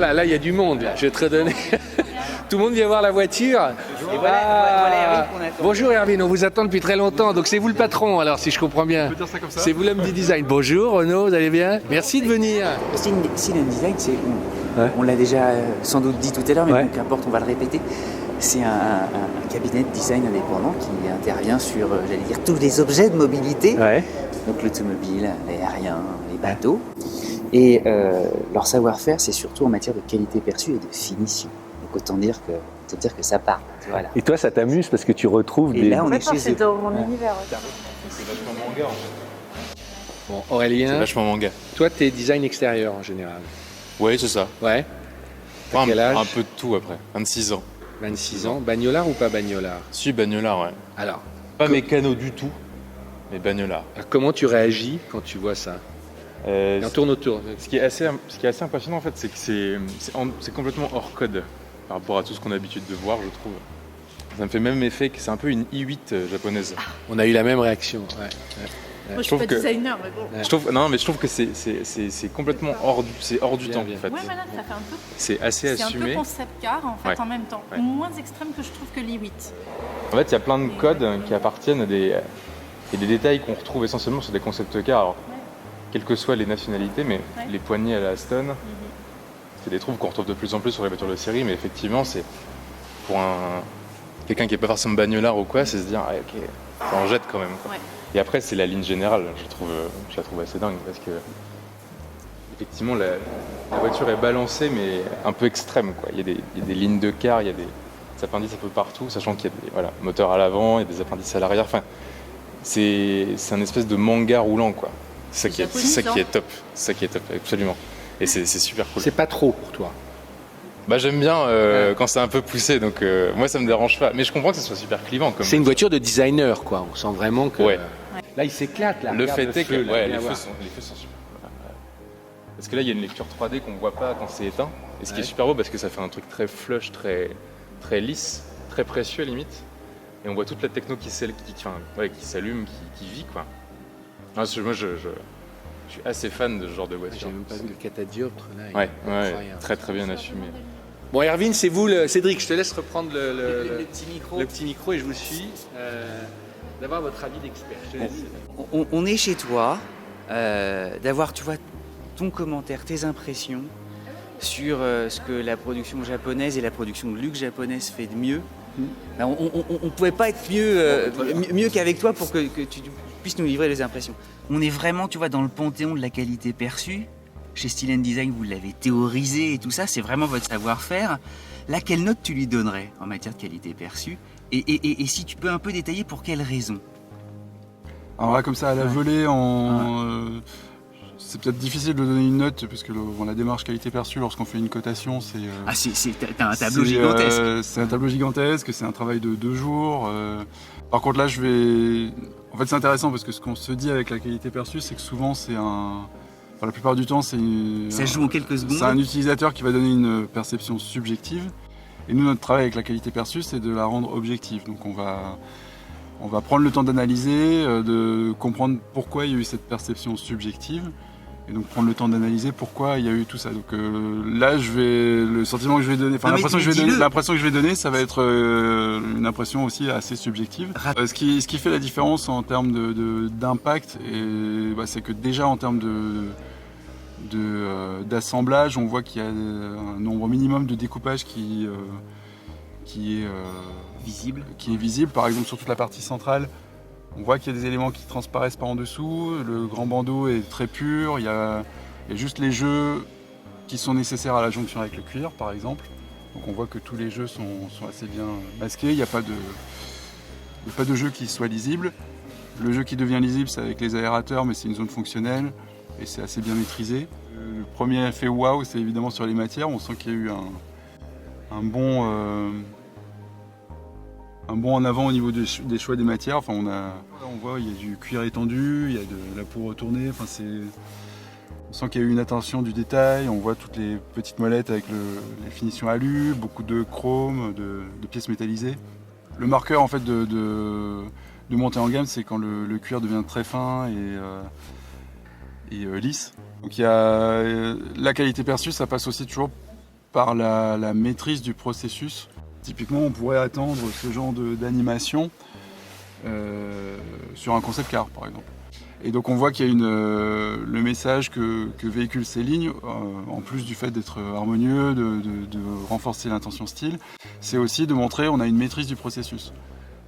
voilà, là il y a du monde. Là. Je vais te redonner. Tout le monde vient voir la voiture. Et voilà Hervine qu'on attend. Bonjour Hervine, on vous attend depuis très longtemps. Donc c'est vous le patron alors si je comprends bien. On peut dire ça comme ça. C'est vous l'homme du design. Bonjour Renaud, vous allez bien? Merci de venir. Silent Design, on l'a déjà sans doute dit tout à l'heure, mais bon, qu'importe, on va le répéter. C'est un cabinet de design indépendant qui intervient sur, j'allais dire, tous les objets de mobilité. Ouais. Donc l'automobile, l'aérien, les bateaux. Et leur savoir-faire, c'est surtout en matière de qualité perçue et de finition. Donc autant dire que ça part. Voilà. Et toi ça t'amuse parce que tu retrouves Et des... là, on est chez C'est eux. dans mon univers. C'est vachement manga en fait. Bon, C'est Aurélien, vachement manga. toi t'es design extérieur en général. Oui, c'est ça. Ouais. T'as Enfin, quel âge? un peu de tout après. 26 ans. 26 ans. Bagnolard ou pas bagnolard? Je suis bagnolard, ouais. Alors, Pas mécano du tout, mais bagnolard. comment tu réagis quand tu vois ça? Et on tourne autour. Ce qui est assez impressionnant en fait, c'est que c'est complètement hors code par rapport à tout ce qu'on a l'habitude de voir, je trouve. Ça me fait même effet que c'est un peu une i8 japonaise. On a eu la même réaction. Ouais. Moi, je suis trouve pas que- designer, mais bon. Ouais. Je trouve que c'est complètement hors du Bien, temps bien. en fait. Ouais, voilà, ça fait un peu. C'est assez C'est un assumé. peu concept car en fait Ouais. en même temps. Ouais. Moins extrême que je trouve que l'i8. En fait, il y a plein de codes qui appartiennent à des détails qu'on retrouve essentiellement sur des concept cars. Alors, quelles que soient les nationalités, mais Ouais. les poignées à la Aston, c'est des trucs qu'on retrouve de plus en plus sur les voitures de série, mais effectivement, c'est pour quelqu'un qui n'est pas forcément bagnolard ou quoi, c'est se dire, ah, ok, ça en jette quand même. Quoi. Ouais. Et après, c'est la ligne générale, je la trouve assez dingue, parce que effectivement, la voiture est balancée, mais un peu extrême. Quoi. Il y a des lignes de car, il y a des appendices un peu partout, sachant qu'il y a des moteurs à l'avant, il y a des appendices à l'arrière. Enfin, c'est un espèce de manga roulant, quoi. C'est ça qui est top. C'est ça qui est top, absolument. Et c'est super cool. C'est pas trop pour toi. Bah, j'aime bien quand c'est un peu poussé, donc moi ça me dérange pas. Mais je comprends que ce soit super clivant. Comme C'est une voiture de designer, quoi. On sent vraiment que. Ouais. Là, il s'éclate. Là. Le Regarde fait est que feu, là, ouais, viens les voir. feux sont super. Parce que là, il y a une lecture 3D qu'on voit pas quand c'est éteint. Et ce qui est Ouais. super beau parce que ça fait un truc très flush, très lisse, très précieux limite. Et on voit toute la techno qui s'allume, qui vit, quoi. Moi, je suis assez fan de ce genre de J'ai voiture. même pas vu le catadioptre là. il Ouais, est ouais, incroyable. très très bien assumé. Bon, Erwin, c'est vous, Cédric. Je te laisse reprendre le petit micro. petit micro et je vous suis. D'avoir votre avis d'expert. Je te laisse. On est chez toi, d'avoir, tu vois, ton commentaire, tes impressions sur ce que la production japonaise et la production de luxe japonaise fait de mieux. Ben, on ne pouvait pas être mieux qu'avec toi pour que tu puisses nous livrer les impressions. On est vraiment, tu vois, dans le panthéon de la qualité perçue. Chez Style & Design, vous l'avez théorisé et tout ça, c'est vraiment votre savoir-faire. Là, quelle note tu lui donnerais en matière de qualité perçue et si tu peux un peu détailler pour quelles raisons? Alors là, comme ça, à la volée, c'est peut-être difficile de donner une note, parce que la démarche qualité perçue, lorsqu'on fait une cotation, c'est... Ah, t'as un tableau gigantesque. C'est un tableau gigantesque, c'est un travail de 2 jours. Par contre, là, En fait, c'est intéressant, parce que ce qu'on se dit avec la qualité perçue, c'est que souvent, la plupart du temps, Ça joue en quelques secondes. c'est un utilisateur qui va donner une perception subjective. Et nous, notre travail avec la qualité perçue, c'est de la rendre objective. Donc on va prendre le temps d'analyser, de comprendre pourquoi il y a eu cette perception subjective. Et donc prendre le temps d'analyser pourquoi il y a eu tout ça. Donc là, le sentiment que je vais donner, enfin Non, mais l'impression que je vais dis-le. donner, ça va être une impression aussi assez subjective. Ce qui fait la différence en termes d'impact, c'est que déjà en termes d'assemblage, on voit qu'il y a un nombre minimum de découpage qui est visible. Par exemple, sur toute la partie centrale, on voit qu'il y a des éléments qui transparaissent pas en dessous. Le grand bandeau est très pur. Il y a juste les jeux qui sont nécessaires à la jonction avec le cuir, par exemple. Donc on voit que tous les jeux sont assez bien masqués. Il n'y a pas de jeu qui soit lisible. Le jeu qui devient lisible, c'est avec les aérateurs, mais c'est une zone fonctionnelle et c'est assez bien maîtrisé. Le premier effet waouh, c'est évidemment sur les matières. On sent qu'il y a eu un bon en avant au niveau des choix des matières. Enfin, on voit il y a du cuir étendu, il y a de la peau retournée. Enfin, on sent qu'il y a eu une attention du détail. On voit toutes les petites molettes avec les finitions alu, beaucoup de chrome, de pièces métallisées. Le marqueur en fait de montée en gamme, c'est quand le cuir devient très fin et lisse. Donc il y a la qualité perçue, ça passe aussi toujours par la maîtrise du processus. Typiquement, on pourrait attendre ce genre d'animation sur un concept car, par exemple. Et donc on voit qu'il y a le message que véhiculent ces lignes, en plus du fait d'être harmonieux, de renforcer l'intention style, c'est aussi de montrer qu'on a une maîtrise du processus.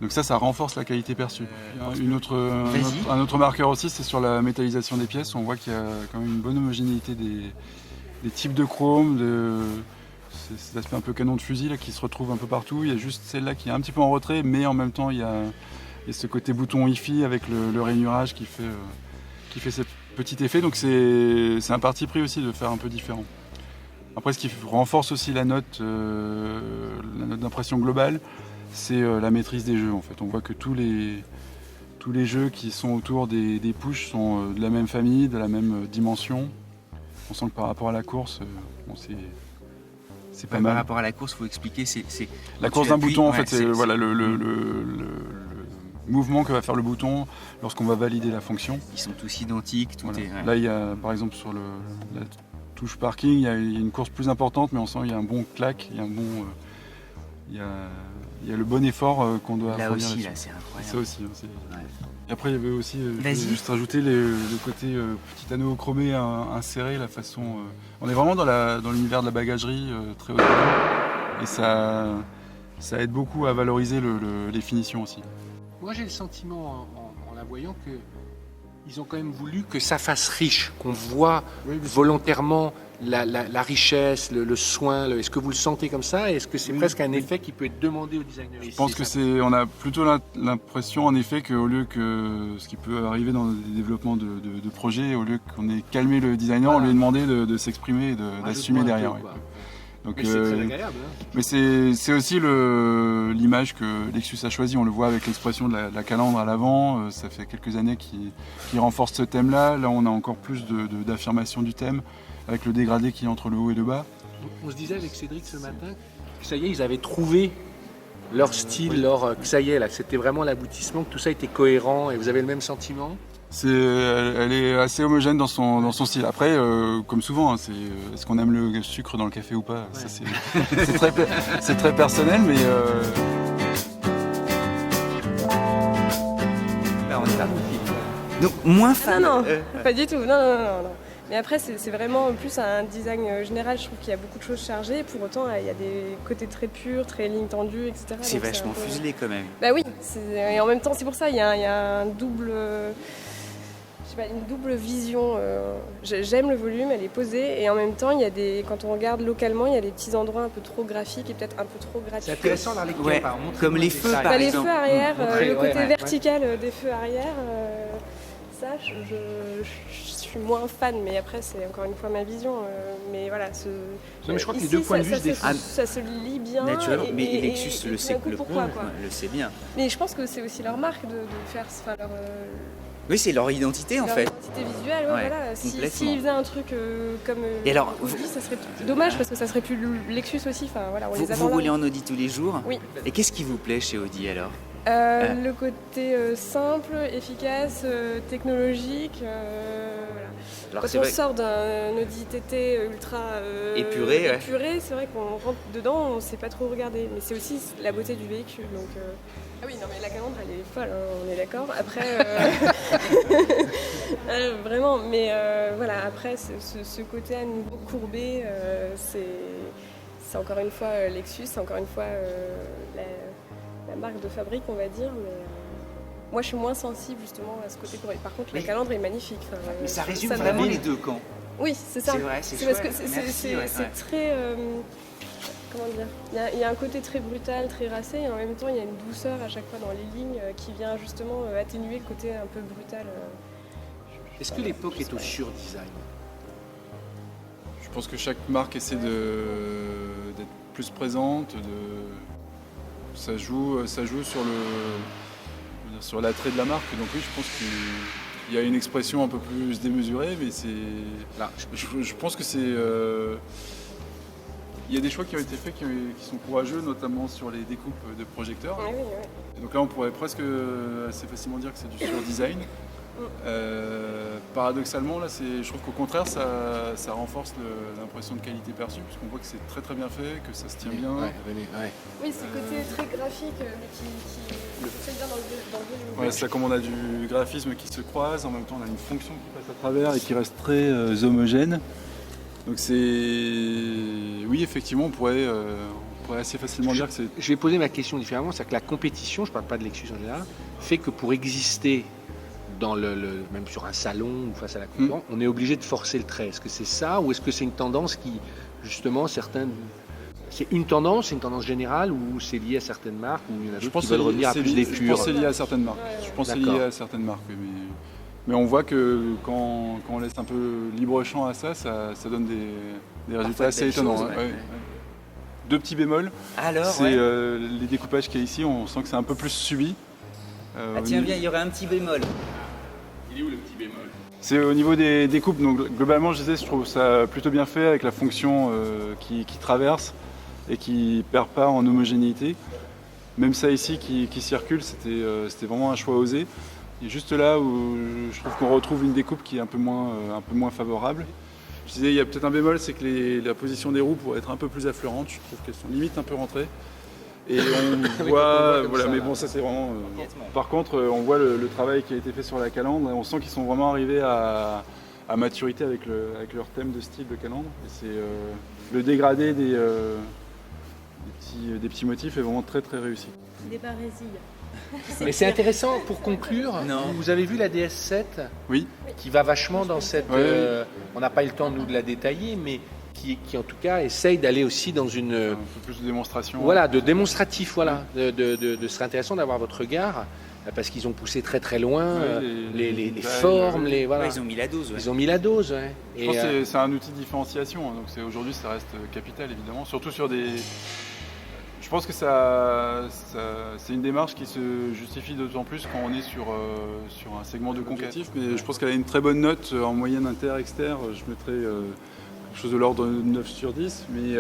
Donc ça renforce la qualité perçue. Un autre marqueur aussi, c'est sur la métallisation des pièces. On voit qu'il y a quand même une bonne homogénéité des types de chrome, cet aspect un peu canon de fusil là, qui se retrouve un peu partout. Il y a juste celle-là qui est un petit peu en retrait, mais en même temps il y a ce côté bouton Wi-Fi avec le rainurage qui fait ce petit effet. Donc c'est un parti pris aussi de faire un peu différent. Après, ce qui renforce aussi la note d'impression globale, c'est la maîtrise des jeux en fait. On voit que tous les jeux qui sont autour des pushs sont de la même famille, de la même dimension. On sent que par rapport à la course, c'est pas mal. Par rapport à la course, il faut expliquer, c'est la course d'un bouton en fait, c'est voilà, le mouvement que va faire le bouton lorsqu'on va valider la fonction. Ils sont tous identiques, tout Voilà. est... Ouais. Là, il y a par exemple sur la touche parking, il y a une course plus importante, mais on sent qu'il y a un bon claque, il y a un bon... Il y a le bon effort qu'on doit Là fournir aussi, là-dessus. là, c'est incroyable. Ça aussi. Ouais. Et après, il y avait aussi, je voulais Vas-y. juste rajouter le côté petit anneau chromé inséré, la façon... on est vraiment dans l'univers de la bagagerie très haut de gamme. Et ça aide beaucoup à valoriser les finitions aussi. Moi, j'ai le sentiment, en la voyant, que ils ont quand même voulu que ça fasse riche, qu'on voit volontairement la richesse, le soin. Est-ce que vous le sentez comme ça? Est-ce que c'est presque un effet qui peut être demandé aux designers? Je pense que on a plutôt l'impression en effet qu'au lieu que ce qui peut arriver dans des développements de projets, au lieu qu'on ait calmé le designer, on lui a demandé de s'exprimer et d'assumer derrière. Donc, mais c'est très agréable. Hein. Mais c'est aussi l'image que Lexus a choisie. On le voit avec l'expression de la calandre à l'avant. Ça fait quelques années qu'il renforce ce thème-là. Là, on a encore plus d'affirmation du thème, avec le dégradé qui est entre le haut et le bas. On se disait avec Cédric ce matin que ça y est, ils avaient trouvé leur style, que ça y est, là, c'était vraiment l'aboutissement, que tout ça était cohérent. Et vous avez le même sentiment? Elle est assez homogène dans son style. Après, comme souvent, est-ce qu'on aime le sucre dans le café ou pas? Ça, c'est très personnel, mais... Là, on est parti. Donc, moins fan. Non, pas du tout. Non. Mais après, c'est vraiment plus un design général. Je trouve qu'il y a beaucoup de choses chargées. Pour autant, il y a des côtés très purs, très lignes tendues, etc. C'est Donc, vachement fuselé quand même. Bah oui. Et en même temps, c'est pour ça, il y a un double... une double vision. J'aime le volume, elle est posée, et en même temps, quand on regarde localement, il y a des petits endroits un peu trop graphiques et peut-être un peu trop gratuits. C'est intéressant la lecture. Ouais, comme les feux, par Les exemple. feux arrière, le côté ouais. vertical des feux arrière, ça, je suis moins fan, mais après, c'est encore une fois ma vision. Mais voilà, mais je crois que les ici, deux points de vue se défendent. ça se lit bien. Naturellement, mais et Lexus le sait, d'un coup, pourquoi, quoi. le sait bien. Mais je pense que c'est aussi leur marque de faire leur... Oui, c'est leur identité en leur fait. identité visuelle, Ouais, voilà. complètement. S'ils faisaient un truc comme Et alors, Audi, ça serait dommage parce que ça serait plus Lexus aussi. Enfin, voilà, on les attend Vous là. roulez en Audi tous les jours. Oui. Et qu'est-ce qui vous plaît chez Audi alors? Le côté simple, efficace, technologique. Voilà. Alors, Quand c'est on vrai- sort d'un Audi TT ultra Épuré, ouais. c'est vrai qu'on rentre dedans, on ne sait pas trop regarder. Mais c'est aussi la beauté du véhicule. Donc, ah oui, non, mais la calandre, elle est folle, hein, on est d'accord. Après, vraiment, mais voilà, après, ce côté à nouveau courbé, c'est encore une fois Lexus, c'est encore une fois la marque de fabrique, on va dire. Mais moi, je suis moins sensible justement à ce côté courbé. Par contre, la Mais- calandre est magnifique. Enfin, Mais ça résume me vraiment donne- les deux camps. Oui, c'est ça. C'est vrai, c'est parce que chouette. c'est Merci, ouais, c'est ouais. très... comment dire, il y a un côté très brutal, très racé, et en même temps il y a une douceur à chaque fois dans les lignes qui vient justement atténuer le côté un peu brutal. Est-ce que l'époque est au sur-design? Je pense que chaque marque essaie d'être plus présente. Ça joue sur l'attrait de la marque. Donc oui, je pense qu'il y a une expression un peu plus démesurée, mais je pense que c'est... Il y a des choix qui ont été faits qui sont courageux, notamment sur les découpes de projecteurs. Oui. Et donc là, on pourrait presque assez facilement dire que c'est du sur-design. Paradoxalement, là, je trouve qu'au contraire, ça renforce l'impression de qualité perçue, puisqu'on voit que c'est très très bien fait, que ça se tient bien. Ouais, venez, ouais. Oui, c'est le côté très graphique, mais qui fait bien dans le volume. Ouais, c'est comme on a du graphisme qui se croise, en même temps on a une fonction qui passe à travers et qui reste très homogène. Donc oui, effectivement, on pourrait assez facilement dire que c'est... Je vais poser ma question différemment, c'est que la compétition, je ne parle pas de Lexus en général, fait que pour exister même sur un salon ou face à la concurrence, on est obligé de forcer le trait. Est-ce que c'est ça ou est-ce que c'est une tendance qui, justement, c'est une tendance générale ou c'est lié à certaines marques ou il y en a d'autres qui veulent revenir à plus d'épure? Je pense que c'est lié à certaines marques. Je pense que c'est lié à certaines marques, oui, mais on voit que quand on laisse un peu libre champ à ça donne des résultats assez étonnants. Ouais. Deux petits bémols. Alors, c'est les découpages qu'il y a ici, on sent que c'est un peu plus subi. tiens, bien, il y aurait un petit bémol. Il est où le petit bémol? C'est au niveau des découpes. Donc globalement, je trouve ça plutôt bien fait avec la fonction qui traverse et qui perd pas en homogénéité. Même ça ici qui circule, c'était vraiment un choix osé. Et juste là où je trouve qu'on retrouve une découpe qui est un peu moins favorable. Je disais, il y a peut-être un bémol, c'est que la position des roues pourrait être un peu plus affleurante. Je trouve qu'elles sont limite un peu rentrées. Et on voit, voilà, mais bon, ça c'est vraiment. Par contre, on voit le travail qui a été fait sur la calandre. Et on sent qu'ils sont vraiment arrivés à maturité avec leur thème de style de calandre. Et c'est le dégradé des petits motifs est vraiment très très réussi. Des barésilles. Mais c'est intéressant pour conclure. Non. Vous avez vu la DS7 Oui. qui va vachement dans cette. Ouais. On n'a pas eu le temps nous de la détailler, mais qui en tout cas essaye d'aller aussi dans une. Un peu plus de démonstration. Voilà, de démonstratif, voilà. Ce serait intéressant d'avoir votre regard, parce qu'ils ont poussé très très loin les formes, voilà. Ouais, ils ont mis la dose. Ouais. Ils ont mis la dose, ouais. Je pense que c'est un outil de différenciation. Donc aujourd'hui, ça reste capital évidemment, surtout sur des. Je pense que c'est une démarche qui se justifie d'autant plus quand on est sur un segment de conquête. Mais je pense qu'elle a une très bonne note en moyenne inter-exter. Je mettrais quelque chose de l'ordre de 9 sur 10. Mais,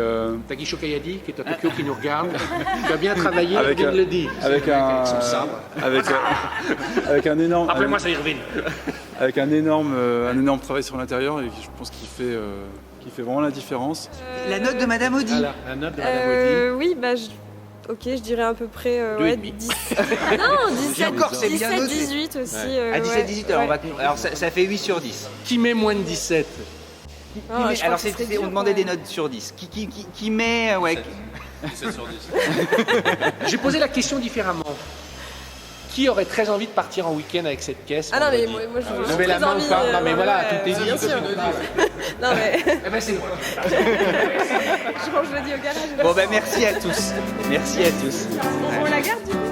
Takisho Kayadi, qui est à Tokyo, qui nous regarde, qui a bien travaillé, Avec il le dit. avec son sabre. avec un énorme. Rappelez-moi ça, Irvine. Avec un énorme travail sur l'intérieur et je pense qu'il fait vraiment la différence. La note de Madame Audi. Voilà, la note de Madame Audi. Oui, je dirais à peu près Deux et demi. 10. Non, 17, Encore, c'est bien 17 noté. 18 aussi. À 17-18, alors ça fait 8 sur 10. Qui met moins de 17? Ah, je crois Alors que ce serait on dur, demandait quand des même. notes sur 10. Qui met... Ouais. 17 sur 10. J'ai posé la question différemment. Qui aurait très envie de partir en week-end avec cette caisse? Ah non, mais vendredi? moi je Levez la main ou pas? Non, mais voilà, tout est dit. Bien sûr. Non, mais Eh ben, c'est moi. je le dis au garage. Bon, ben merci à tous. Merci à tous. On la garde du coup?